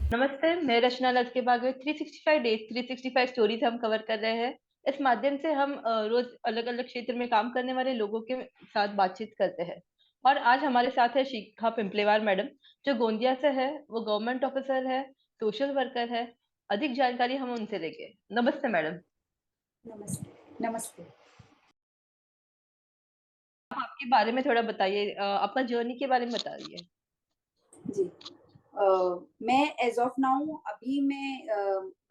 नमस्ते, मैं रचना लज के बाग में 365 डेज 365 स्टोरीज हम कवर कर रहे हैं। इस माध्यम से हम रोज अलग अलग क्षेत्र में काम करने वाले लोगों के साथ बातचीत करते हैं। और आज हमारे साथ है शिखा पिंपलेवार मैडम, जो गोंदिया से है। वो गवर्नमेंट ऑफिसर है, सोशल वर्कर है। अधिक जानकारी हम उनसे लेंगे। नमस्ते मैडम। नमस्ते। नमस्ते। आप आपके बारे में थोड़ा बताइए, आपका जर्नी के बारे में बताइए। जी। अ, मैं एज़ ऑफ नाउ अभी मैं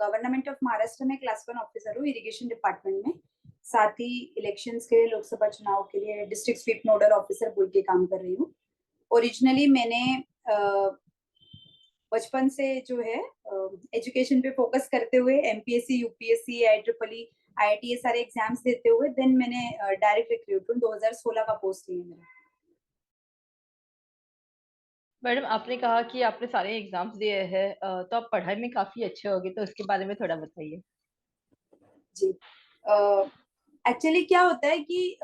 गवर्नमेंट ऑफ महाराष्ट्र में क्लास 1 ऑफिसर हूँ इरिगेशन डिपार्टमेंट में। साथ ही इलेक्शंस के लिए लोकसभा चुनाव के लिए डिस्ट्रिक्ट स्वीप नोडल ऑफिसर बोल के काम कर रही हूँ। ओरिजिनली मैंने बचपन से जो है एजुकेशन पे फोकस करते हुए एमपीएससी, यूपीएससी, आईईई, आईआईटी ये सारे एग्जाम्स देते हुए देन मैंने डायरेक्ट रिक्रूटमेंट 2016 का पोस्ट लिया मेरा। मैडम, आपने कहा कि आपने सारे एग्जाम्स दिए हैं, तो आप पढ़ाई में काफी अच्छे होगे, तो उसके बारे में थोड़ा बताइए। जी। एक्चुअली क्या होता है कि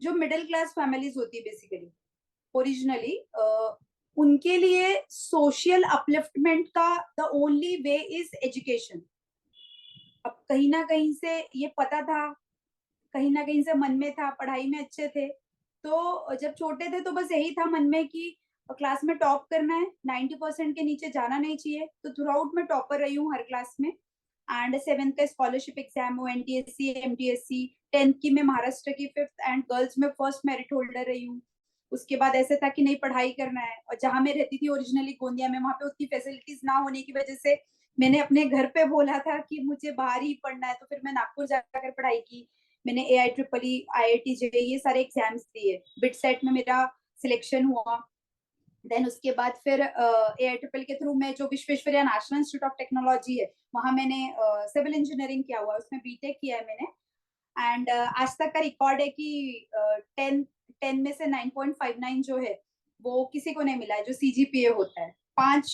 जो मिडिल क्लास फैमिलीज होती है बेसिकली ओरिजिनली उनके लिए सोशल अपलिफ्टमेंट का the only way is education. अब कहीं ना कहीं से ये पता था, कहीं ना कहीं से मन में था, पढ़ाई में अच्छे थे। तो जब छोटे थे तो बस यही था मन में कि क्लास में टॉप करना है, 90% के नीचे जाना नहीं चाहिए। तो थ्रू आउट मैं टॉपर रही हूँ हर क्लास में। एंड 7th का स्कॉलरशिप एग्जाम हो, एनटीएससी, एमटीएससी, 10th की मैं महाराष्ट्र की 5th एंड गर्ल्स में फर्स्ट मेरिट होल्डर रही हूँ। उसके बाद ऐसे था कि नहीं पढ़ाई करना है, और जहां मैं रहती थी ओरिजिनली गोंदिया में, वहां पे उतनी फैसिलिटीज ना होने की वजह से मैंने अपने घर पे बोला था कि मुझे बाहर ही पढ़ना है। तो फिर मैं नागपुर जाकर पढ़ाई की। मैंने AI triple E, IIT JEE ये सारे एग्जाम्स दिए। बिट सेट में मेरा सिलेक्शन हुआ। देन उसके बाद फिर एआई ट्रिपल के थ्रू मैं जो Visvesvaraya national institute of technology है वहां मैंने सिविल इंजीनियरिंग किया हुआ है, उसमें बीटेक किया है मैंने। एंड आज तक का रिकॉर्ड है कि 10 10 में से 9.59 जो है वो किसी को नहीं मिला है, जो सीजीपीए होता है। 5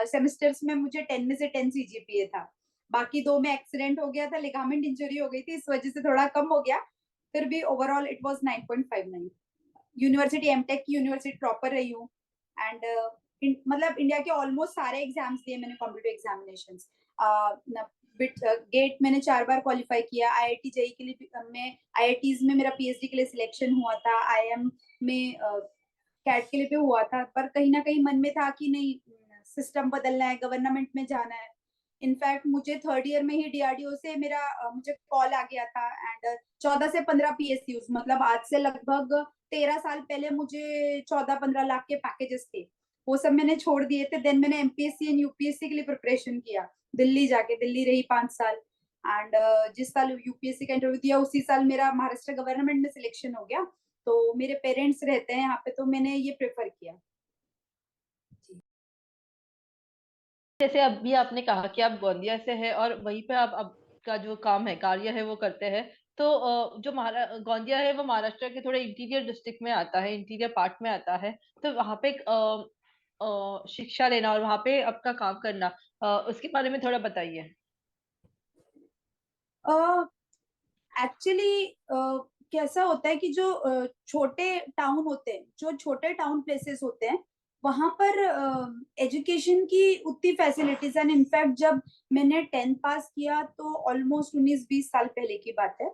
सेमेस्टर्स में मुझे 10 में से 10 सीजीपीए था। बाकी 2 में एक्सीडेंट हो गया था, लिगामेंट इंजरी हो गई थी, इस वजह से थोड़ा कम हो गया। फिर भी overall it was 9.59। University M Tech की यूनिवर्सिटी टॉपर रही हूँ। एंड मतलब इंडिया के ऑलमोस्ट सारे एग्जाम्स दिए मैंने, कॉम्पिटिटिव एग्जामिनेशन। गेट मैंने 4 बार क्वालिफाई किया। आईआईटी जेई के लिए मैं आईआईटीज में मेरा पीएचडी के लिए सिलेक्शन हुआ था। आईएम में कैट के लिए भी हुआ था, पर कहीं ना कहीं मन में था कि नहीं, सिस्टम बदलना है, गवर्नमेंट में जाना है। इनफैक्ट मुझे थर्ड ईयर में ही डीआरडीओ से मेरा मुझे कॉल आ गया था। एंड 14 से 15 पीएसयू, मतलब आज से लगभग 13 साल पहले मुझे 14-15 लाख के पैकेजेस थे, वो सब मैंने छोड़ दिए थे। देन मैंने एमपीएससी एंड यूपीएससी के लिए प्रिपरेशन किया, दिल्ली जाके, दिल्ली रही 5 साल। एंड जिस साल यूपीएससी का इंटरव्यू दिया उसी साल मेरा महाराष्ट्र गवर्नमेंट में सिलेक्शन हो गया। तो मेरे पेरेंट्स रहते हैं यहाँ पे, तो मैंने ये प्रेफर किया। जी। जैसे अभी आपने कहा कि आप गोंदिया से है और वहीं पे आप आपका जो काम है, कार्य है, वो करते हैं। तो जो गोंदिया है वो महाराष्ट्र के थोड़े इंटीरियर डिस्ट्रिक्ट में आता है, इंटीरियर पार्ट में आता है। तो वहाँ पे शिक्षा लेना और वहाँ पे आपका काम करना, उसके बारे में थोड़ा बताइए। एक्चुअली कैसा होता है कि जो छोटे टाउन होते हैं, जो छोटे टाउन प्लेसेस होते हैं, वहां पर एजुकेशन की उतनी फैसिलिटीज एंड इनफैक्ट जब मैंने 10th पास किया तो ऑलमोस्ट 19-20 साल पहले की बात है।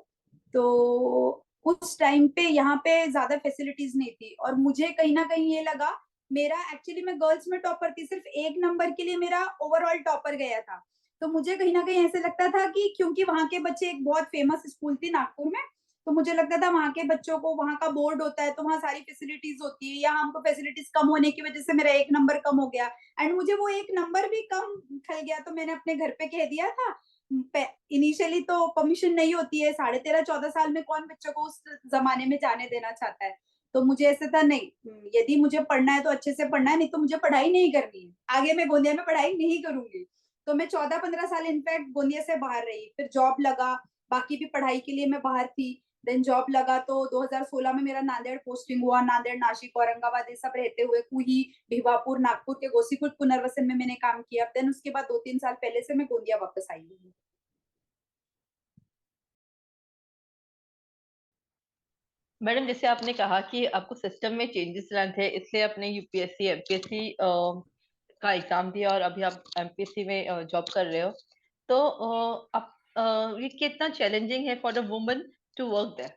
तो उस टाइम पे यहाँ पे ज्यादा फैसिलिटीज नहीं थी, और मुझे कहीं ना कहीं ये लगा, मेरा एक्चुअली मैं गर्ल्स में टॉपर थी, सिर्फ एक नंबर के लिए मेरा ओवरऑल टॉपर गया था। तो मुझे कहीं ना कहीं ऐसे लगता था कि क्योंकि वहां के बच्चे, एक बहुत फेमस स्कूल थी नागपुर में, तो मुझे लगता था वहां के बच्चों को, वहां का बोर्ड होता है तो वहां सारी फैसिलिटीज होती है, यहाँ हमको फैसिलिटीज कम होने की वजह से मेरा एक नंबर कम हो गया। एंड मुझे वो एक नंबर भी कम खल गया, तो मैंने अपने घर पे कह दिया था। इनिशियली तो परमिशन नहीं होती है, 13.5-14 साल में कौन बच्चों को उस जमाने में जाने देना चाहता है। तो मुझे ऐसे था, नहीं, यदि मुझे पढ़ना है तो अच्छे से पढ़ना है, नहीं तो मुझे पढ़ाई नहीं करनी है, आगे मैं गोंदिया में पढ़ाई नहीं करूंगी। तो मैं 14-15 साल इनफैक्ट गोंदिया से बाहर रही, फिर जॉब लगा। बाकी भी पढ़ाई के लिए मैं बाहर थी। देन जॉब लगा तो 2016 में मेरा नांदेड़ पोस्टिंग हुआ। नांदेड़, नासिक, औरंगाबाद ये सब रहते हुए कुही, भिवापुर, नागपुर के गोसीकुट पुनर्वसन में मैंने काम किया। देन उसके बाद 2-3 साल पहले से मैं गोंदिया वापस आई हूँ। मैडम, जैसे आपने कहा कि आपको सिस्टम में चेंजेस लाने थे, इसलिए आपने यूपीएससी एमपीएससी का एग्जाम दिया और अभी आप एमपीएससी में जॉब कर रहे हो, तो आप ये कितना चैलेंजिंग है for a woman to work there?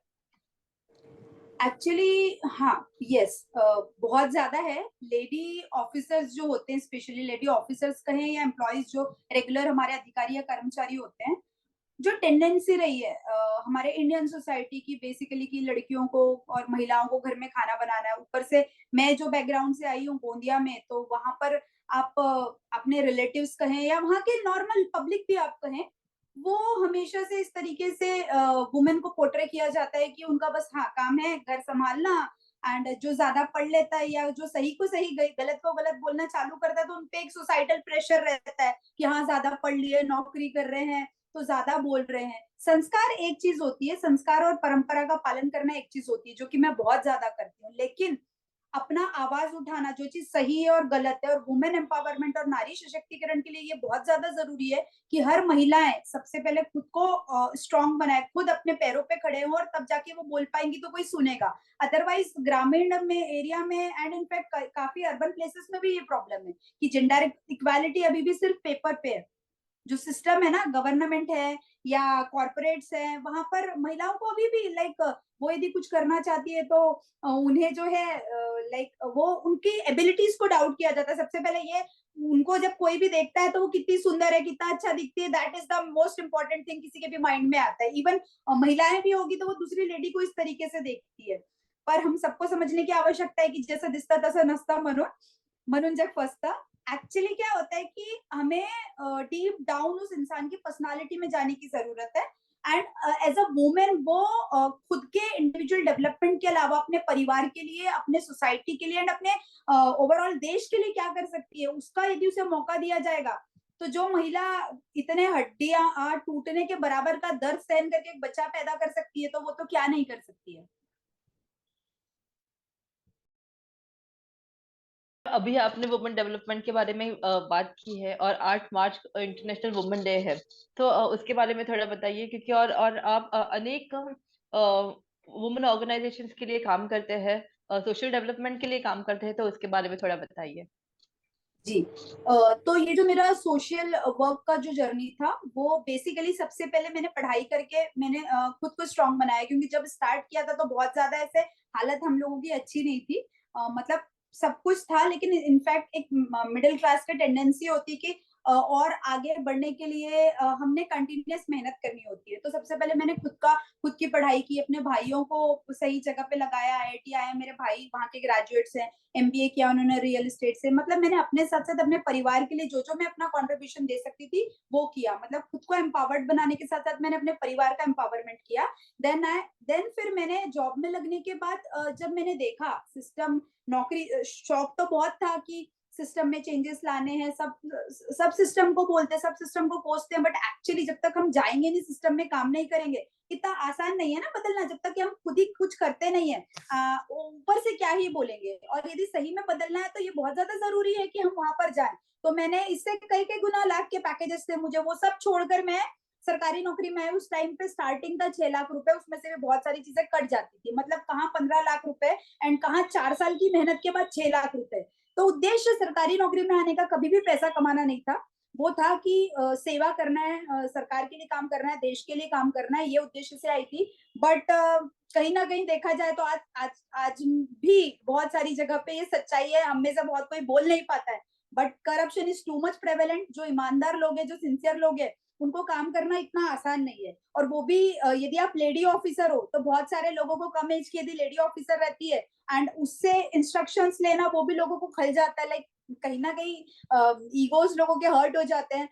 Actually हाँ, यस, बहुत ज्यादा है। लेडी ऑफिसर्स जो होते हैं, स्पेशली लेडी ऑफिसर्स कहें या एम्प्लॉयज जो रेगुलर हमारे अधिकारी या कर्मचारी होते हैं, जो टेंडेंसी रही है हमारे इंडियन सोसाइटी की, बेसिकली की लड़कियों को और महिलाओं को घर में खाना बनाना है। ऊपर से मैं जो बैकग्राउंड से आई हूँ गोंदिया में, तो वहां पर आप अपने रिलेटिव्स कहें या वहां के नॉर्मल पब्लिक भी आप कहें, वो हमेशा से इस तरीके से वुमेन को पोर्ट्रे किया जाता है कि उनका बस हाँ काम है घर संभालना। एंड जो ज्यादा पढ़ लेता है या जो सही को सही गलत को गलत बोलना चालू करता है, तो उनपे एक सोसाइटल प्रेशर रहता है कि हाँ ज्यादा पढ़ लिए, नौकरी कर रहे हैं तो ज्यादा बोल रहे हैं। संस्कार एक चीज होती है, संस्कार और परंपरा का पालन करना एक चीज होती है, जो कि मैं बहुत ज्यादा करती हूँ। लेकिन अपना आवाज उठाना, जो चीज सही है और गलत है, और वुमेन एम्पावरमेंट और नारी सशक्तिकरण के लिए ये बहुत ज्यादा जरूरी है कि हर महिलाएं सबसे पहले खुद को स्ट्रांग बनाए, खुद अपने पैरों पे खड़े हों, और तब जाके वो बोल पाएंगी तो कोई सुनेगा। अदरवाइज ग्रामीण में एरिया में एंड इनफैक्ट काफी अर्बन प्लेसेस में भी ये प्रॉब्लम है कि जेंडर इक्वालिटी अभी भी सिर्फ पेपर पे है। जो सिस्टम है ना, गवर्नमेंट है या कॉर्पोरेट्स है, वहां पर महिलाओं को अभी भी लाइक वो यदि कुछ करना चाहती है तो उन्हें जो है लाइक वो उनकी एबिलिटीज को डाउट किया जाता है सबसे पहले। ये उनको जब कोई भी देखता है तो वो कितनी सुंदर है, कितना अच्छा दिखती है, that is the most important thing किसी के भी माइंड में आता है। इवन महिलाएं भी होगी तो वो दूसरी लेडी को इस तरीके से देखती है। पर हम सबको समझने की आवश्यकता है कि जैसा दिसता तसा नसता म्हणून, म्हणून जग फसता। एक्चुअली क्या होता है कि हमें डीप डाउन उस इंसान की पर्सनालिटी में जाने की जरूरत है। एंड एज अ वुमेन वो खुद के इंडिविजुअल डेवलपमेंट के अलावा अपने परिवार के लिए, अपने सोसाइटी के लिए एंड अपने ओवरऑल देश के लिए क्या कर सकती है, उसका यदि उसे मौका दिया जाएगा, तो जो महिला इतने हड्डियां टूटने के बराबर का दर्द सहन करके एक बच्चा पैदा कर सकती है, तो वो तो क्या नहीं कर सकती है। अभी आपने वुमेन डेवलपमेंट के बारे में बात की है और 8 मार्च इंटरनेशनल वुमेन डे है, तो उसके बारे में थोड़ा बताइए, क्योंकि और आप अनेक वुमेन ऑर्गेनाइजेशंस के लिए काम करते हैं, सोशल डेवलपमेंट के लिए काम करते हैं, तो उसके बारे में थोड़ा बताइए। जी, तो ये जो मेरा सोशल वर्क का जो जर्नी था, वो बेसिकली सबसे पहले मैंने पढ़ाई करके मैंने खुद को स्ट्रांग बनाया, क्योंकि जब स्टार्ट किया था तो बहुत ज्यादा ऐसे हालत हम लोगों की अच्छी नहीं थी। मतलब सब कुछ था, लेकिन इनफैक्ट एक मिडिल क्लास की टेंडेंसी होती कि और आगे बढ़ने के लिए हमने कंटिन्यूअस मेहनत करनी होती है। तो सबसे पहले मैंने खुद की पढ़ाई की, अपने भाइयों को सही जगह पे लगाया। आईआईटी आया, मेरे भाई वहाँ के ग्रेजुएट्स हैं, एमबीए किया उन्होंने रियल एस्टेट से। मतलब मैंने अपने साथ साथ अपने परिवार के लिए जो जो मैं अपना कॉन्ट्रीब्यूशन दे सकती थी वो किया। मतलब खुद को एम्पावर्ड बनाने के साथ साथ मैंने अपने परिवार का एम्पावरमेंट किया। देन फिर मैंने जॉब में लगने के बाद जब मैंने देखा सिस्टम, नौकरी, शौक तो बहुत था कि सिस्टम में चेंजेस लाने हैं, सब सिस्टम को बोलते हैं, सब सिस्टम को कोसते हैं, बट एक्चुअली जब तक हम जाएंगे नहीं सिस्टम में, काम नहीं करेंगे, इतना आसान नहीं है ना बदलना, जब तक कि हम खुद ही कुछ करते नहीं है। ऊपर से क्या ही बोलेंगे। और यदि सही में बदलना है तो ये बहुत ज्यादा जरूरी है कि हम वहां पर जाएं। तो मैंने इससे कई कई गुना लाख के पैकेजेस थे मुझे, वो सब छोड़कर मैं सरकारी नौकरी में, उस टाइम पे स्टार्टिंग था 6 लाख रुपए, उसमें से भी बहुत सारी चीजें कट जाती थी। मतलब कहाँ 15 लाख रुपए एंड कहाँ 4 साल की मेहनत के बाद 6 लाख रुपए। तो उद्देश्य सरकारी नौकरी में आने का कभी भी पैसा कमाना नहीं था, वो था कि सेवा करना है, सरकार के लिए काम करना है, देश के लिए काम करना है, ये उद्देश्य से आई थी। बट कहीं ना कहीं देखा जाए तो आज भी बहुत सारी जगह पे ये सच्चाई है, हम में से बहुत कोई बोल नहीं पाता है, but corruption is too much prevalent. जो ईमानदार लोग हैं, जो सिंसियर लोग हैं, उनको काम करना इतना आसान नहीं है। और वो भी यदि आप लेडी ऑफिसर हो, तो बहुत सारे लोगों को कम एज की यदि लेडी ऑफिसर रहती है एंड उससे इंस्ट्रक्शंस लेना वो भी लोगों को खल जाता है। लाइक कहीं ना कहीं ईगोज लोगों के हर्ट हो जाते हैं।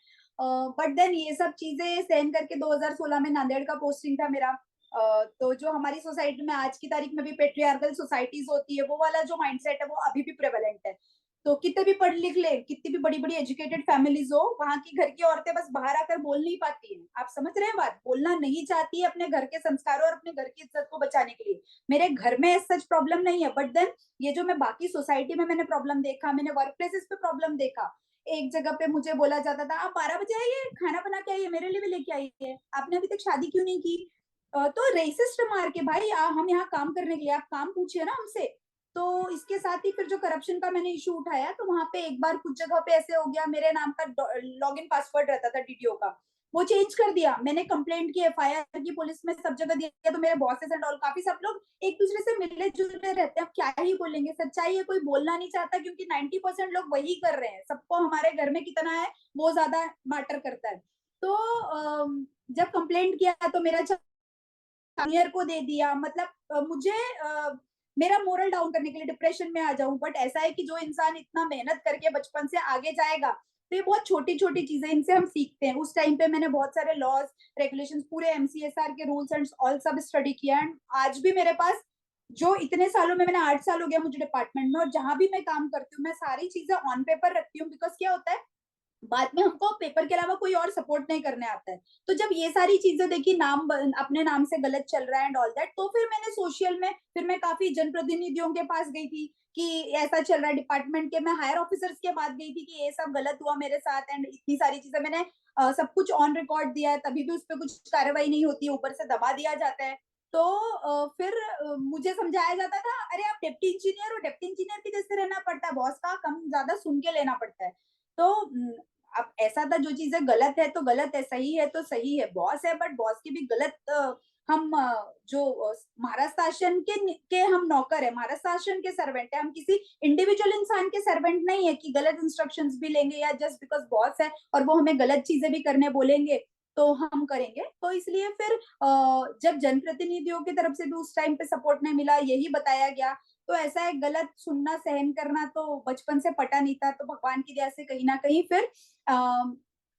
बट देन ये सब चीजें सहन करके 2016 में नांदेड़ का पोस्टिंग था मेरा। तो जो हमारी सोसाइटी में आज की तारीख में भी पेट्रियार्कल सोसाइटीज होती है, वो वाला जो माइंडसेट है वो अभी भी प्रेवलेंट है। तो कितने भी पढ़ लिख ले, कितनी भी बड़ी बड़ी एजुकेटेड फैमिलीज हो, वहां की घर की औरतें बस बाहर आकर बोल नहीं पाती हैं। आप समझ रहे हैं बात, बोलना नहीं चाहती है अपने घर के संस्कारों और अपने घर की इज्जत को बचाने के लिए। मेरे घर में सच प्रॉब्लम नहीं है, बट देन ये जो मैं बाकी सोसाइटी में मैंने प्रॉब्लम देखा, मैंने वर्क प्लेसेस पे प्रॉब्लम देखा। एक जगह पे मुझे बोला जाता था, आप 12 बजे आइए, खाना बना के आइए, मेरे लिए भी लेके आइए, आपने अभी तक शादी क्यों नहीं की। तो रेसिस्ट मार के भाई हम यहाँ काम करने के लिए, आप काम पूछिए ना हमसे। तो इसके साथ ही फिर जो करप्शन का मैंने इशू उठाया, तो वहां पे एक बार कुछ जगह पे ऐसे हो गया, मेरे नाम का लॉगिन पासवर्ड रहता था डीडीओ का, वो चेंज कर दिया। मैंने कंप्लेंट की, एफआईआर की, पुलिस में सब जगह दिया, तो मेरे बॉसेस एंड ऑल काफी सब लोग एक दूसरे से मिले जुले रहते हैं। अब क्या ही बोलेंगे, सच्चाई है, कोई बोलना नहीं चाहता, क्योंकि 90% लोग वही कर रहे हैं। सबको हमारे घर में कितना है वो ज्यादा मैटर करता है। तो जब कंप्लेंट किया तो मेरा जूनियर को दे दिया, मतलब मुझे मेरा मोरल डाउन करने के लिए, डिप्रेशन में आ जाऊं। बट ऐसा है कि जो इंसान इतना मेहनत करके बचपन से आगे जाएगा, तो ये बहुत छोटी छोटी चीजें, इनसे हम सीखते हैं। उस टाइम पे मैंने बहुत सारे लॉज, रेगुलेशंस, पूरे एमसीएसआर के रूल्स एंड ऑल सब स्टडी किया। एंड आज भी मेरे पास, जो इतने सालों में, मैंने 8 साल हो गया मुझे डिपार्टमेंट में, और जहां भी मैं काम करती हूँ मैं सारी चीजें ऑन पेपर रखती हूँ। बिकॉज क्या होता है, बाद में हमको पेपर के अलावा कोई और सपोर्ट नहीं करने आता है। तो जब ये सारी चीजें देखी, नाम अपने नाम से गलत चल रहा है एंड ऑल दैट, तो फिर मैंने सोशल में, फिर मैं काफी जनप्रतिनिधियों के पास गई थी कि ऐसा चल रहा है डिपार्टमेंट के। मैं हायर ऑफिसर्स के पास गई थी कि ये सब गलत हुआ मेरे साथ, एंड इतनी सारी चीजें मैंने सब कुछ ऑन रिकॉर्ड दिया है, तभी भी उस पर कुछ कार्रवाई नहीं होती, ऊपर से दबा दिया जाता है। तो फिर मुझे समझाया जाता था, अरे आप डिप्टी इंजीनियर हो, डिप्टी इंजीनियर के जैसे रहना पड़ता है, बॉस का कम ज्यादा सुन के लेना पड़ता है। तो अब ऐसा था, जो चीजें गलत है तो गलत है, सही है तो सही है। बॉस है, बट बॉस की भी गलत, हम जो महाराष्ट्र शासन के हम नौकर है, महाराष्ट्र शासन के सर्वेंट है, हम किसी इंडिविजुअल इंसान के सर्वेंट नहीं है कि गलत इंस्ट्रक्शंस भी लेंगे, या जस्ट बिकॉज बॉस है और वो हमें गलत चीजें भी करने बोलेंगे तो हम करेंगे। तो इसलिए फिर जब जनप्रतिनिधियों की तरफ से भी उस टाइम पे सपोर्ट नहीं मिला, यही बताया गया, तो ऐसा है, गलत सुनना सहन करना तो बचपन से पता नहीं था। तो भगवान की दया से कहीं ना कहीं फिर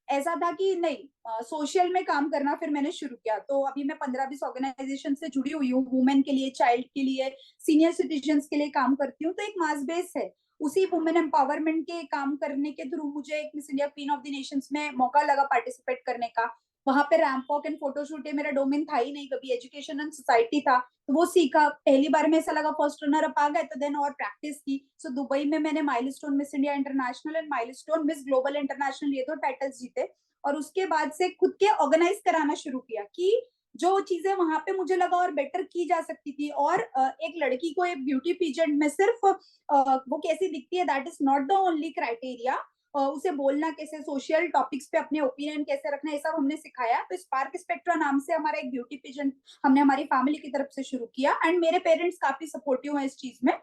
ऐसा था कि नहीं, सोशल में काम करना फिर मैंने शुरू किया। तो अभी मैं 15-20 ऑर्गेनाइजेशन से जुड़ी हुई हूँ, वुमेन के लिए, चाइल्ड के लिए, सीनियर सिटीजन के लिए काम करती हूँ। तो एक मास बेस है, उसी वुमेन एम्पावरमेंट के काम करने के थ्रू मुझे एक miss India queen of the Nations में मौका लगा पार्टिसिपेट करने का। वहां पे रैंप वॉक एंड फोटोशूट, ये मेरा डोमेन था ही नहीं कभी, एजुकेशन एंड सोसाइटी था, तो वो सीखा। पहली बार में ऐसा लगा फर्स्ट रनर अप आ गए, तो देन और प्रैक्टिस की। सो दुबई में मैंने milestone miss India international and milestone miss global international, ये दो टाइटल्स जीते। और उसके बाद से खुद के ऑर्गेनाइज कराना शुरू किया कि जो चीजें वहां पे मुझे लगा और बेटर की जा सकती थी। और एक लड़की को एक ब्यूटी पीजेंट में सिर्फ वो कैसी दिखती है, that is not the only criteria. उसे बोलना कैसे, सोशल टॉपिक्स पे अपने ओपिनियन कैसे रखना, ये सब हमने सिखाया। तो स्पार्क स्पेक्ट्रा नाम से हमारा एक ब्यूटी पेजेंट हमने हमारी फैमिली की तरफ से शुरू किया, एंड मेरे पेरेंट्स काफी सपोर्टिव हैं इस चीज में।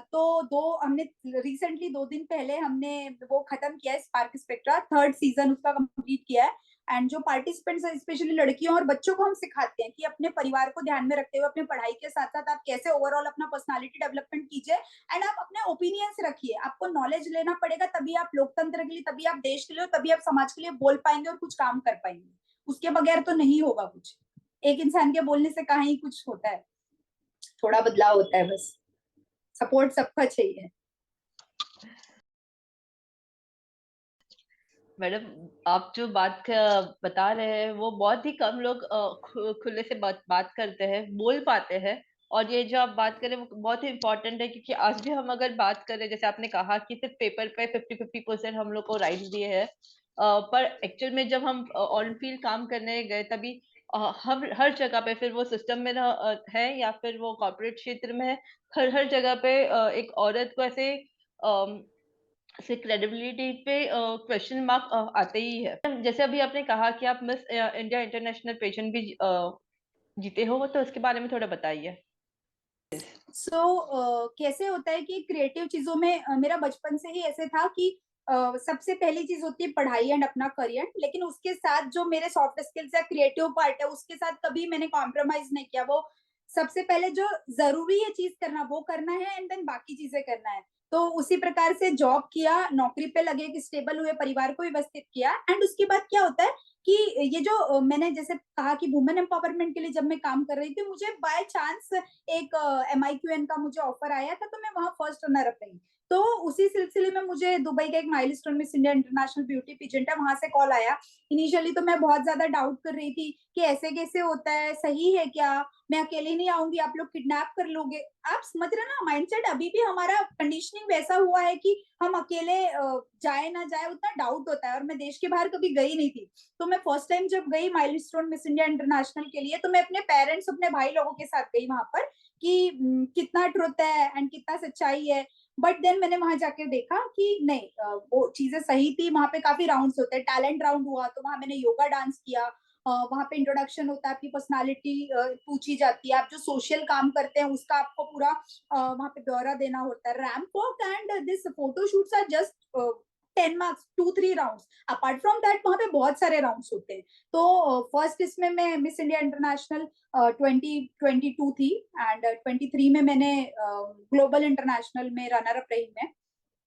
तो दो हमने रिसेंटली 2 दिन पहले हमने वो खत्म किया है, स्पार्क स्पेक्ट्रा थर्ड सीजन उसका कंप्लीट किया है। एंड जो पार्टिसिपेंट्स हैं, स्पेशली लड़कियों और बच्चों को हम सिखाते हैं कि अपने परिवार को ध्यान में रखते हुए अपने पढ़ाई के साथ साथ आप कैसे ओवरऑल अपना पर्सनालिटी डेवलपमेंट कीजिए, एंड आप अपने ओपिनियंस रखिए। आपको नॉलेज लेना पड़ेगा, तभी आप लोकतंत्र के लिए, तभी आप देश के लिए, तभी आप समाज के लिए बोल पाएंगे और कुछ काम कर पाएंगे। उसके बगैर तो नहीं होगा कुछ। एक इंसान के बोलने से कहाँ ही कुछ होता है, थोड़ा बदलाव होता है बस। सपोर्ट सबका चाहिए। मैडम, आप जो बता रहे हैं वो बहुत ही कम लोग खुले से बात करते हैं, बोल पाते हैं। और ये जो आप बात करें वो बहुत ही इम्पोर्टेंट है, क्योंकि आज भी हम अगर बात करें, जैसे आपने कहा कि सिर्फ पेपर पे 50-50% हम लोग को राइट्स दिए हैं, पर एक्चुअल में जब हम ऑन फील्ड काम करने गए, तभी हम हर जगह पे, फिर वो सिस्टम में है या फिर वो कॉर्पोरेट क्षेत्र में है, हर हर जगह पे एक औरत को ऐसे से क्रेडिबिलिटी पे क्वेश्चन मार्क आते ही है। जैसे अभी आपने कहा कि आप मिस इंडिया इंटरनेशनल पेजेंट भी जीते हो, तो उसके बारे में थोड़ा बताइए। कैसे होता है कि क्रिएटिव चीजों में मेरा बचपन से ही ऐसे था कि सबसे पहली चीज होती है पढ़ाई एंड अपना करियर, लेकिन उसके साथ जो मेरे सॉफ्ट स्किल्स या क्रिएटिव पार्ट है, उसके साथ कभी मैंने कॉम्प्रोमाइज नहीं किया। वो सबसे पहले जो जरूरी है चीज करना, वो करना है, एंड देन बाकी चीजें करना है। तो उसी प्रकार से जॉब किया, नौकरी पे लगे, कि स्टेबल हुए, परिवार को व्यवस्थित किया। एंड उसके बाद क्या होता है कि ये जो मैंने जैसे कहा कि वुमेन एम्पावरमेंट के लिए जब मैं काम कर रही थी, मुझे बाय चांस एक MIQN का मुझे ऑफर आया था, तो मैं वहां फर्स्ट रनर अप रही। तो उसी सिलसिले में मुझे दुबई का एक milestone miss India international beauty peasant है, वहां से कॉल आया। इनिशियली तो मैं बहुत ज्यादा डाउट कर रही थी कि ऐसे कैसे होता है, सही है क्या, मैं अकेले नहीं आऊंगी, आप लोग किडनैप कर लोगे। आप समझ रहे ना, माइंडसेट अभी भी हमारा कंडीशनिंग वैसा हुआ है कि हम अकेले जाए ना जाए, उतना डाउट होता है। और मैं देश के बाहर कभी गई नहीं थी, तो मैं फर्स्ट टाइम जब गई माइलस्टोन मिस इंडिया इंटरनेशनल के लिए, तो मैं अपने पेरेंट्स, अपने भाई लोगों के साथ गई वहां पर कि कितना ट्रुथ है एंड कितना सच्चाई है। बट देन मैंने वहां जाकर देखा कि नहीं, वो चीजें सही थी। वहां पे काफी राउंड्स होते हैं, टैलेंट राउंड हुआ तो वहां मैंने योगा डांस किया। वहां पे इंट्रोडक्शन होता है, आपकी पर्सनालिटी पूछी जाती है, आप जो सोशल काम करते हैं उसका आपको पूरा वहां पे ब्यौरा देना होता है। Ramp walk and this photo shoots are just 10 marks, 2-3 rounds. Apart from that वहां पे बहुत सारे राउंड्स होते हैं। तो फर्स्ट इसमें मैं मिस इंडिया इंटरनेशनल 2022 थी, एंड 23 में मैंने ग्लोबल इंटरनेशनल में रनर अप रही मैं।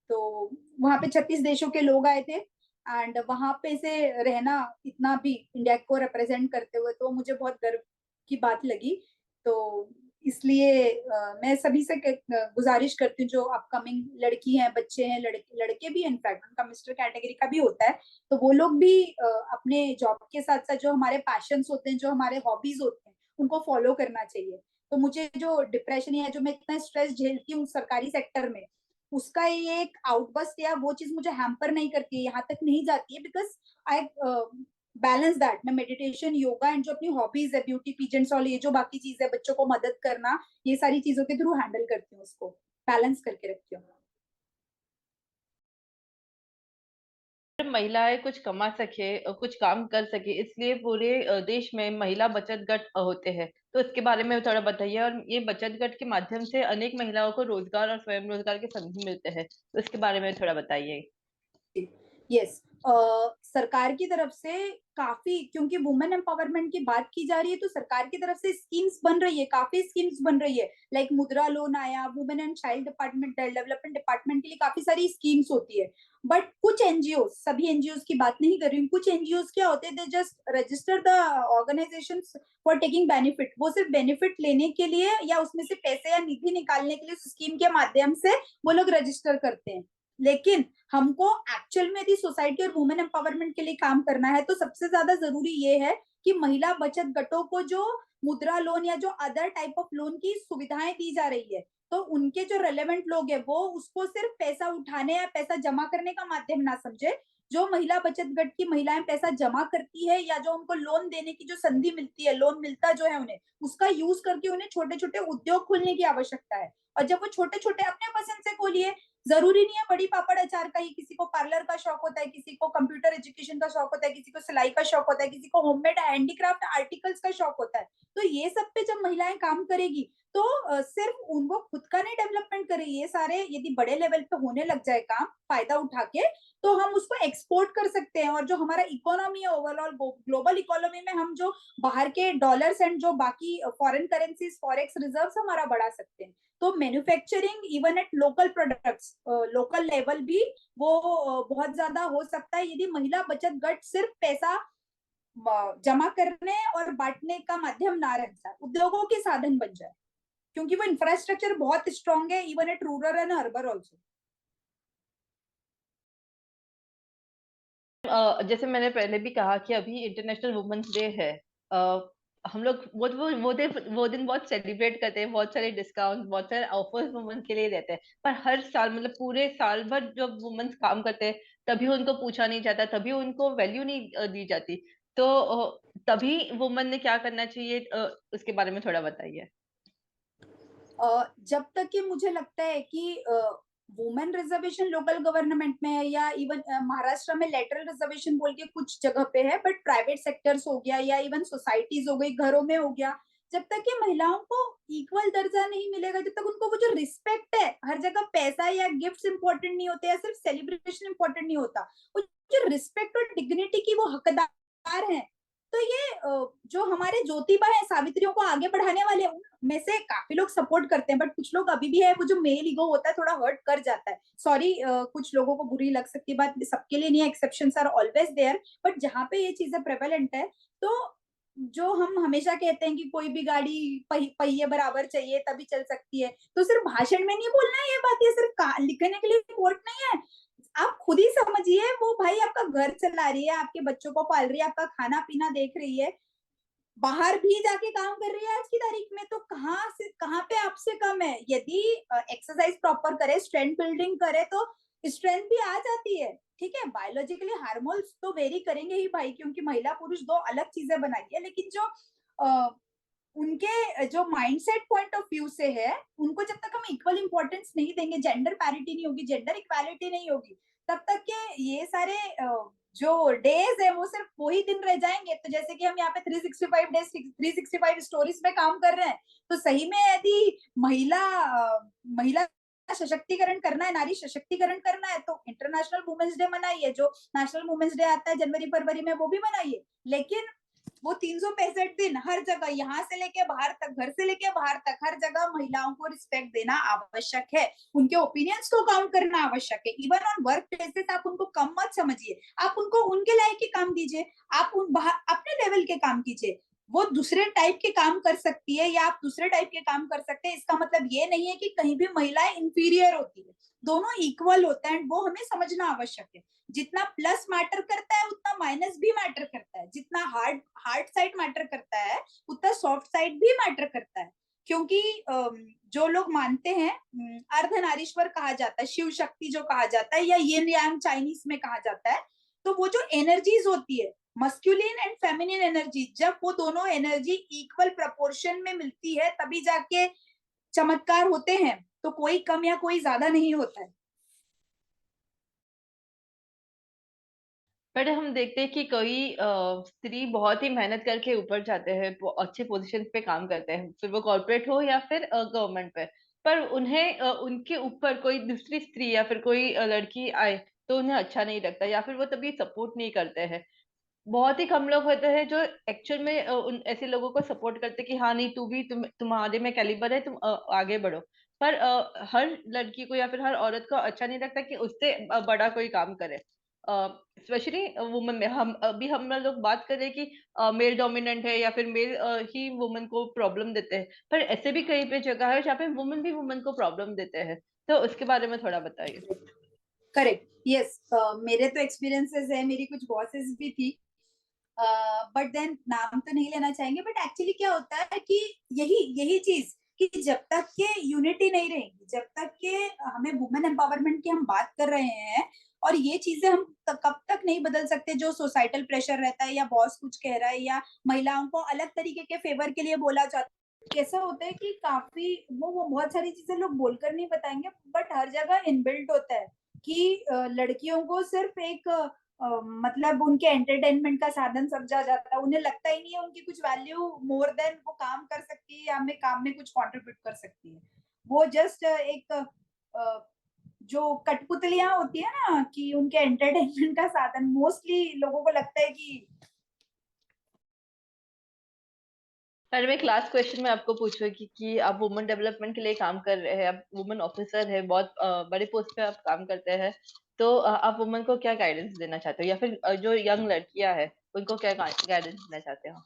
तो वहां पे 36 देशों के लोग आए थे, एंड वहां पे से रहना इतना भी इंडिया को रिप्रेजेंट करते हुए तो मुझे बहुत गर्व की बात लगी। तो इसलिए मैं सभी से गुजारिश करती हूँ, जो अपकमिंग लड़की हैं, बच्चे हैं, लड़के लड़के भी, इनफैक्ट उनका मिस्टर कैटेगरी का भी होता है, तो वो लोग भी अपने जॉब के साथ साथ जो हमारे पैशंस होते हैं, जो हमारे हॉबीज होते हैं, उनको फॉलो करना चाहिए। तो मुझे जो डिप्रेशन या जो मैं इतना स्ट्रेस झेलती हूँ सरकारी सेक्टर में, उसका ये एक आउटबस्ट या वो चीज मुझे हैम्पर नहीं करती है, यहाँ तक नहीं जाती है, बिकॉज आई बैलेंस दैट। मैं मेडिटेशन, योगा एंड जो अपनी हॉबीज है, ब्यूटी पीजेंट्स और ये जो बाकी चीज है, बच्चों को मदद करना, ये सारी चीजों के थ्रू हैंडल करती हूँ, उसको बैलेंस करके रखती हूँ। महिलाएं कुछ कमा सके, कुछ काम कर सके, इसलिए पूरे देश में महिला बचत गट होते हैं। तो इसके बारे में थोड़ा बताइए। और ये बचत गट के माध्यम से अनेक महिलाओं को रोजगार और स्वयं रोजगार के संधि मिलते हैं, तो इसके बारे में थोड़ा बताइए। यस, सरकार की तरफ से काफी, क्योंकि वुमेन एम्पावरमेंट की बात की जा रही है, तो सरकार की तरफ से स्कीम्स बन रही है, काफी स्कीम्स बन रही है। लाइक मुद्रा लोन आया, women and child department, development department के लिए काफी सारी स्कीम्स होती है। बट कुछ एनजीओ, सभी एनजीओ की बात नहीं कर रही हूँ, कुछ एनजीओ क्या होते हैं, they just register the organisation for taking benefit. वो सिर्फ बेनिफिट लेने के लिए या उसमें से पैसे या निधि निकालने के लिए स्कीम के माध्यम से वो लोग रजिस्टर करते हैं। लेकिन हमको एक्चुअल में यदि सोसाइटी और वुमेन एम्पावरमेंट के लिए काम करना है, तो सबसे ज्यादा जरूरी ये है कि महिला बचत गटों को जो मुद्रा लोन या जो अदर टाइप ऑफ लोन की सुविधाएं दी जा रही है, तो उनके जो रेलेवेंट लोग हैं वो उसको सिर्फ पैसा उठाने या पैसा जमा करने का माध्यम ना समझे। जो महिला बचत गट की महिलाएं पैसा जमा करती है या जो उनको लोन देने की जो संधि मिलती है, लोन मिलता जो है उन्हें, उसका यूज करके उन्हें छोटे छोटे उद्योग खोलने की आवश्यकता है। और जब वो छोटे छोटे अपने पसंद से खोलिए, जरूरी नहीं है बड़ी पापड़ अचार का ही, किसी को पार्लर का शौक होता है, किसी को कंप्यूटर एजुकेशन का शौक होता है, किसी को सिलाई का शौक होता है, किसी को होममेड हैंडीक्राफ्ट आर्टिकल्स का शौक होता है। तो ये सब पे जब महिलाएं काम करेगी, तो सिर्फ उनको खुद का नहीं डेवलपमेंट करेगी, ये सारे यदि बड़े लेवल पे होने लग जाए काम फायदा उठा के, तो हम उसको एक्सपोर्ट कर सकते हैं। और जो हमारा इकोनॉमी है ओवरऑल, ग्लोबल इकोनॉमी में हम जो बाहर के डॉलर्स एंड जो बाकी फॉरेन करेंसीज, फॉरेक्स रिजर्व्स हमारा बढ़ा सकते हैं। तो manufacturing even at local products, local level भी वो बहुत ज्यादा हो सकता है, यदि महिला बचत गट सिर्फ पैसा जमा करने और बांटने का माध्यम ना रह जाए, उद्योगों के साधन बन जाए, क्योंकि वो इंफ्रास्ट्रक्चर बहुत स्ट्रांग है even at rural and urban also. जैसे मैंने पहले भी कहा कि अभी इंटरनेशनल वुमेन्स डे है। हम लोग वो दिन बहुत सेलिब्रेट करते हैं, बहुत सारे डिस्काउंट, बहुत सारे ऑफर्स वुमेन के लिए रहते हैं। पर हर साल, मतलब पूरे साल भर जब वुमेन्स काम करते हैं, तभी उनको पूछा नहीं जाता, तभी उनको वैल्यू नहीं दी जाती। तो तभी वुमेन ने क्या करना चाहिए, उसके बारे में थोड़ा बताइए। जब तक कि मुझे लगता है कि वुमेन रिजर्वेशन लोकल गवर्नमेंट में है, या इवन महाराष्ट्र में लेटरल रिजर्वेशन बोल के कुछ जगह पे है, बट प्राइवेट सेक्टर्स हो गया या इवन सोसाइटीज हो गई, घरों में हो गया, जब तक कि महिलाओं को इक्वल दर्जा नहीं मिलेगा, जब तक उनको वो जो रिस्पेक्ट है, हर जगह पैसा या गिफ्ट्स इंपॉर्टेंट नहीं होते या सिर्फ सेलिब्रेशन इंपॉर्टेंट नहीं होता, वो जो रिस्पेक्ट और डिग्निटी की वो हकदार है। तो ये जो हमारे ज्योतिबा है, सावित्रियों को आगे बढ़ाने वाले, में से काफी लोग सपोर्ट करते हैं, बट कुछ लोग अभी भी है, वो जो मेल ईगो होता है थोड़ा हर्ट कर जाता है। सॉरी, कुछ लोगों को बुरी लग सकती है बात, सबके लिए नहीं है, exceptions are always there, but जहाँ पे ये चीजें प्रेवलेंट है, तो जो हम हमेशा कहते हैं कि कोई भी गाड़ी पहिए बराबर चाहिए तभी चल सकती है, तो सिर्फ भाषण में नहीं बोलना है ये बात, ये सिर्फ लिखने के लिए कोट नहीं है। आप खुद ही समझिए, वो भाई आपका घर चला रही है, आपके बच्चों को पाल रही है, आपका खाना पीना देख रही है, बाहर भी जाके काम कर रही है आज की तारीख में, तो कहाँ पे आपसे कम है। यदि एक्सरसाइज प्रॉपर करे, स्ट्रेंथ बिल्डिंग करे, तो स्ट्रेंथ भी आ जाती है। ठीक है, बायोलॉजिकली हार्मोन्स तो वेरी करेंगे ही भाई, क्योंकि महिला पुरुष दो अलग चीजें बनाई है, लेकिन जो उनके जो माइंडसेट पॉइंट ऑफ व्यू से है, उनको जब तक हम इक्वल इंपॉर्टेंस नहीं देंगे, जेंडर पैरिटी नहीं होगी, जेंडर इक्वालिटी नहीं होगी, तब तक के ये सारे जो डेज है वो सिर्फ वही दिन रह जाएंगे। तो जैसे कि हम यहाँ पे 365 डेज 365 स्टोरीज में काम कर रहे हैं, तो सही में यदि महिला सशक्तिकरण करना है, नारी सशक्तिकरण करना है, तो इंटरनेशनल वुमेन्स डे मनाइए, जो नेशनल वुमेन्स डे आता है जनवरी फरवरी में वो भी मनाइए, लेकिन वो 365 दिन हर जगह, यहाँ से लेके बाहर तक, घर से लेके बाहर तक, हर जगह महिलाओं को रिस्पेक्ट देना आवश्यक है, उनके ओपिनियंस को काउंट करना आवश्यक है। इवन ऑन वर्क प्लेसेस आप उनको कम मत समझिए, आप उनको उनके लायक के काम दीजिए, आप अपने लेवल के काम कीजिए। वो दूसरे टाइप के काम कर सकती है या आप दूसरे टाइप के काम कर सकते हैं, इसका मतलब ये नहीं है कि कहीं भी महिलाएं इंफीरियर होती है, दोनों इक्वल होते हैं, वो हमें समझना आवश्यक है। जितना प्लस मैटर करता है उतना माइनस भी मैटर करता है, जितना हार्ड साइड मैटर करता है उतना सॉफ्ट साइड भी मैटर करता है। क्योंकि जो लोग मानते हैं, अर्धनारीश्वर कहा जाता है, शिव शक्ति जो कहा जाता है, या यिन यांग चाइनीज में कहा जाता है, तो वो जो एनर्जीज होती है, मस्कुलिन एंड फेमिनिन एनर्जी, जब वो दोनों एनर्जी इक्वल प्रपोर्शन में मिलती है तभी जाके चमत्कार होते हैं, तो कोई कम या कोई ज्यादा नहीं होता है। बट हम देखते हैं कि कोई स्त्री बहुत ही मेहनत करके ऊपर जाते हैं, अच्छे पोजीशन पे काम करते हैं, फिर वो कॉर्पोरेट हो या फिर गवर्नमेंट पे, पर उन्हें उनके ऊपर कोई दूसरी स्त्री या फिर कोई लड़की आए तो उन्हें अच्छा नहीं लगता, या फिर वो तभी सपोर्ट नहीं करते हैं। बहुत ही कम लोग होते हैं जो एक्चुअल में उन ऐसे लोगों को सपोर्ट करते कि हाँ नहीं, तू भी, तुम्हारे में कैलिबर है, तुम आगे बढ़ो। पर हर लड़की को या फिर हर औरत को अच्छा नहीं लगता कि उससे बड़ा कोई काम करे। स्पेशली वुमेन में, हम लोग बात करें कि मेल डोमिनेंट है या फिर मेल ही वुमेन को प्रॉब्लम देते हैं, पर ऐसे भी कई पे जगह है जहाँ पे वुमेन भी वुमेन को प्रॉब्लम देते हैं। तो उसके बारे में थोड़ा बताइए। Correct, yes. मेरे तो एक्सपीरियंसेस है, मेरी कुछ बॉसेस भी थी, बट देन नाम तो नहीं लेना चाहेंगे, बट एक्चुअली क्या होता है कि यही यही चीज, कि जब तक के यूनिटी नहीं रहेगी, जब तक के हमें वुमेन एम्पावरमेंट की हम बात कर रहे हैं, और ये चीजें हम कब तक नहीं बदल सकते, जो सोसाइटल प्रेशर रहता है, या बॉस कुछ कह रहा है, या महिलाओं को अलग तरीके के फेवर के लिए बोला जाता है। कैसा होता है कि काफी वो बहुत सारी चीजें लोग बोलकर नहीं बताएंगे, बट हर जगह इनबिल्ट होता है कि लड़कियों को सिर्फ एक मतलब उनके एंटरटेनमेंट का साधन समझा जाता है, उन्हें लगता ही नहीं है उनकी कुछ वैल्यू मोर देन वो काम कर सकती है या हमें काम में कुछ कंट्रीब्यूट कर सकती है। वो जस्ट एक जो कठपुतलियां होती है ना, कि उनके एंटरटेनमेंट का साधन मोस्टली लोगों को लगता है कि। मैडम, एक लास्ट क्वेश्चन मैं आपको पूछूंगी कि आप वुमेन डेवलपमेंट के लिए काम कर रहे हैं, आप वुमेन ऑफिसर है, बहुत बड़े पोस्ट पे आप काम करते हैं, तो आप वुमेन को क्या गाइडेंस देना चाहते हो, या फिर जो यंग लड़कियां हैं उनको क्या गाइडेंस देना चाहते हो?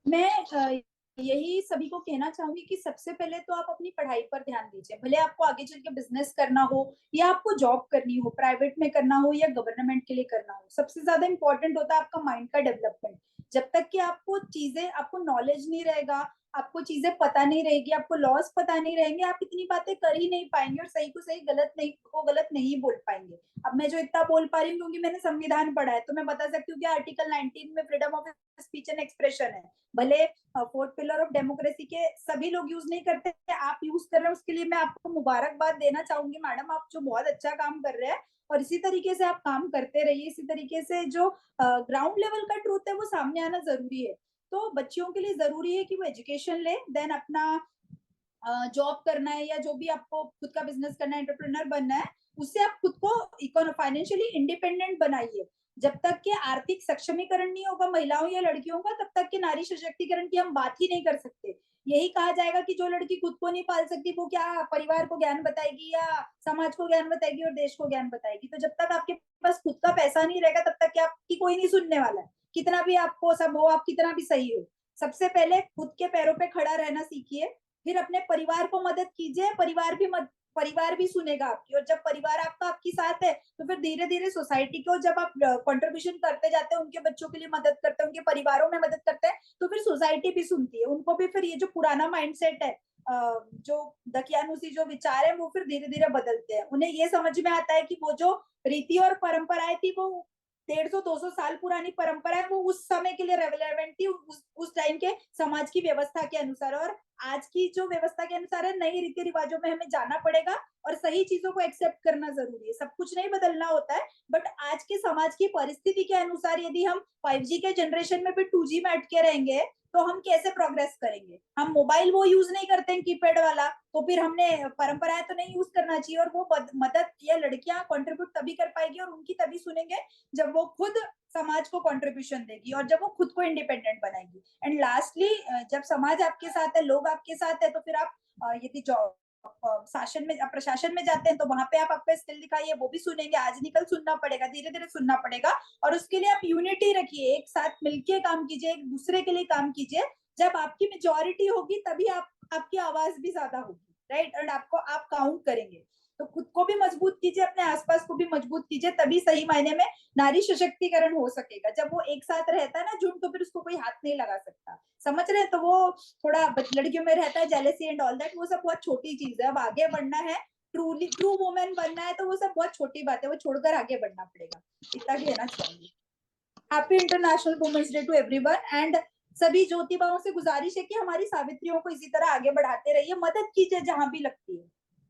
मैं यही सभी को कहना चाहूंगी कि सबसे पहले तो आप अपनी पढ़ाई पर ध्यान दीजिए, भले आपको आगे चल के बिजनेस करना हो या आपको जॉब करनी हो, प्राइवेट में करना हो या गवर्नमेंट के लिए करना हो, सबसे ज्यादा इंपॉर्टेंट होता है आपका माइंड का डेवलपमेंट। जब तक कि आपको चीजें, आपको नॉलेज नहीं रहेगा, आपको चीजें पता नहीं रहेगी, आपको लॉस पता नहीं रहेंगे, आप इतनी बातें कर ही नहीं पाएंगे, और सही को सही, गलत नहीं को गलत नहीं बोल पाएंगे। अब मैं जो इतना बोल पा रही हूँ क्योंकि मैंने संविधान पढ़ा है, तो मैं बता सकती हूँ कि आर्टिकल 19 में freedom of speech and expression है। भले फोर्थ पिलर ऑफ डेमोक्रेसी के सभी लोग यूज नहीं करते, आप यूज कर रहे हैं, उसके लिए मैं आपको मुबारकबाद देना चाहूंगी मैडम, आप जो बहुत अच्छा काम कर रहे हैं, और इसी तरीके से आप काम करते रहिए, इसी तरीके से जो ग्राउंड लेवल का ट्रूथ है वो सामने आना जरूरी है। तो बच्चियों के लिए जरूरी है कि वो एजुकेशन ले, देन अपना जॉब करना है या जो भी आपको खुद का बिजनेस करना है, एंटरप्रेन्योर बनना है, उससे आप खुद को फाइनेंशियली इंडिपेंडेंट बनाइए। जब तक के आर्थिक सक्षमीकरण नहीं होगा महिलाओं या लड़कियों का, तब तक के नारी सशक्तिकरण की हम बात ही नहीं कर सकते। यही कहा जाएगा कि जो लड़की खुद को नहीं पाल सकती वो क्या परिवार को ज्ञान बताएगी, या समाज को ज्ञान बताएगी, और देश को ज्ञान बताएगी। तो जब तक आपके पास खुद का पैसा नहीं रहेगा, तब तक आपकी कोई नहीं सुनने वाला है, कितना भी आपको सब हो, आप कितना भी सही हो। सबसे पहले खुद के पैरों पे खड़ा रहना सीखिए, फिर अपने परिवार को मदद कीजिए, परिवार भी सुनेगा आपकी, और जब परिवार आपका आपकी साथ है, तो फिर धीरे धीरे सोसाइटी को जब आप कंट्रीब्यूशन करते जाते हैं, उनके बच्चों के लिए मदद करते हैं, उनके परिवारों में मदद करते हैं, तो फिर सोसाइटी भी सुनती है, उनको भी फिर ये जो पुराना माइंडसेट है, जो दकियानुसी जो विचार है, वो फिर धीरे धीरे बदलते हैं, उन्हें ये समझ में आता है कि वो जो रीति और परंपराएं थी वो 150-200 साल पुरानी परंपरा है, वो उस समय के लिए रेलेवेंट थी, उस टाइम के समाज की व्यवस्था के अनुसार। और आज की जो व्यवस्था के अनुसार है, नई रीति रिवाजों में हमें जाना पड़ेगा और सही चीजों को एक्सेप्ट करना जरूरी है। सब कुछ नहीं बदलना होता है, बट आज के समाज की परिस्थिति के अनुसार यदि हम 5G के जनरेशन में भी 2G में अटके रहेंगे तो हम कैसे प्रोग्रेस करेंगे? हम मोबाइल वो यूज नहीं करते हैं कीपैड वाला, तो फिर हमने परंपराएं तो नहीं यूज करना चाहिए। और वो मदद या लड़कियां कंट्रीब्यूट तभी कर पाएगी और उनकी तभी सुनेंगे जब वो खुद समाज को कंट्रीब्यूशन देगी और जब वो खुद को इंडिपेंडेंट बनाएगी। एंड लास्टली, जब समाज आपके साथ है, लोग आपके साथ है, तो फिर आप यदि शासन में प्रशासन में जाते हैं तो वहां पे आप अपने स्किल दिखाइए, वो भी सुनेंगे। आज निकल सुनना पड़ेगा, धीरे धीरे सुनना पड़ेगा। और उसके लिए आप यूनिटी रखिए, एक साथ मिलके काम कीजिए, एक दूसरे के लिए काम कीजिए। जब आपकी मेजोरिटी होगी तभी आपकी आवाज भी ज्यादा होगी, राइट? और आपको आप काउंट करेंगे। तो खुद को भी मजबूत कीजिए, अपने आसपास को भी मजबूत कीजिए, तभी सही मायने में नारी सशक्तिकरण हो सकेगा। जब वो एक साथ रहता है ना झुंड, तो फिर उसको कोई हाथ नहीं लगा सकता, समझ रहे हैं? तो वो थोड़ा लड़कियों में रहता है जेलेसी एंड ऑल दैट, वो सब बहुत छोटी चीज है। अब आगे बढ़ना है, ट्रू वुमेन बनना है, तो वो सब बहुत छोटी बात है, वो छोड़कर आगे बढ़ना पड़ेगा। इतना कहना चाहूंगी। Happy international women's day to everyone. And सभी ज्योतिबाओं से गुजारिश है कि हमारी सावित्रियों को इसी तरह आगे बढ़ाते रहिए, मदद कीजिए जहां भी लगती है,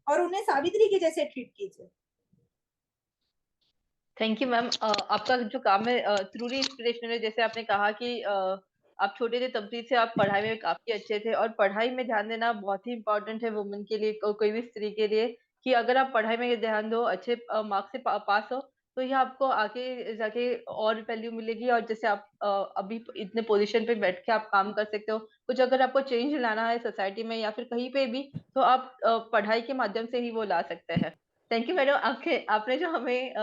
और उन्हें सावित्री के जैसे ट्रीट कीजिए। Thank you ma'am. आपका जो काम है ट्रूली इंस्पिरेशनल है। जैसे आपने कहा कि आप छोटे थे तब से आप पढ़ाई में काफी अच्छे थे, और पढ़ाई में ध्यान देना बहुत ही इंपॉर्टेंट है वुमेन के लिए, कोई भी स्त्री के लिए, कि अगर आप पढ़ाई में ध्यान दो, अच्छे मार्क्स से पास हो, तो यह आपको आगे जाके और वैल्यू मिलेगी। और जैसे आप अभी इतने पोजीशन पे बैठ के आप काम कर सकते हो, कुछ अगर आपको चेंज लाना है सोसाइटी में या फिर कहीं पे भी, तो आप पढ़ाई के माध्यम से ही वो ला सकते हैं। थैंक यू मैडम, आपने जो हमें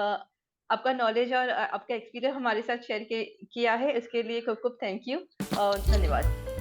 आपका नॉलेज और आपका एक्सपीरियंस हमारे साथ शेयर किया है, इसके लिए खूब खूब थैंक यू और धन्यवाद।